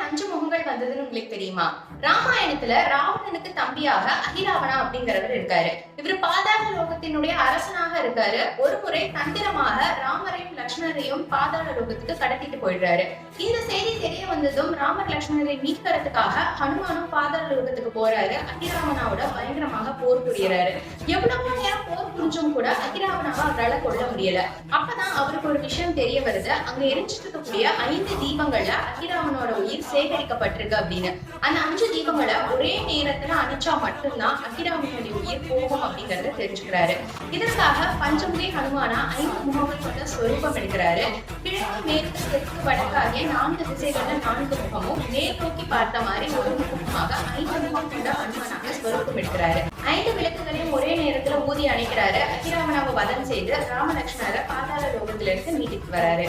5 முகங்கள் வந்ததுன்னு உங்களுக்கு தெரியுமா? ராமாயணத்துல ராவணனுக்கு தம்பியாக அகிராவணா அப்படிங்கிறவர் இருக்காரு. இவர் பாதாள லோகத்தினுடைய அரசனாக இருக்காரு. ஒரு முறை தந்திரமாக ராமரையும் லட்சுமணரையும் பாதாள லோகத்துக்கு கடத்திட்டு போயிடுறாரு. இந்த செய்தி தெரிய வந்ததும் ராமர் லட்சுமணரை மீட்கிறதுக்காக ஹனுமானும் பாதாள லோகத்துக்கு போறாரு. அகிராவணாவோட பயங்கரமாக போர் புரியறாரு. எவ்வளவு நேரம் போர் புரிஞ்சும் கூட அகிராவணாவை அவரால் கொல்ல முடியல. அப்பதான் அவருக்கு ஒரு விஷயம் தெரிய வருது. அங்க எரிஞ்சிட்டு இருக்கக்கூடிய 5 தீபங்கள்ல அகிராவனோட உயிர் சேகரிக்கப்பட்டிருக்கு அப்படின்னு. அந்த 5 தீபங்களை ஒரே நேரத்துல அணைச்சா மட்டும்தான் அகிராவனுடைய உயிர் போகும் அப்படிங்கறத தெரிஞ்சுக்கிறாரு. இதற்காக பஞ்சமுகி ஹனுமானா 5 முகங்கள் கொண்ட ஸ்வரூபம் எடுக்கிறாரு. கிழக்கு மேற்கு தெற்கு வடக்கு ஆகிய 4 திசைகள்ல 4 முகமும் மேல் நோக்கி பார்த்த மாதிரி ஒரு முகமாக 5 முகம் கொண்ட ஹனுமானாக ஸ்வரூபம் எடுக்கிறாரு. 5 விளக்குகளையும் ஒரே நேரத்துல ஊதி அணைக்கிறாரு. அகிராவனாவை வதம் செய்து ராமலட்சுமணரை பாதாள லோகத்திலிருந்து மீட்டுட்டு வராரு.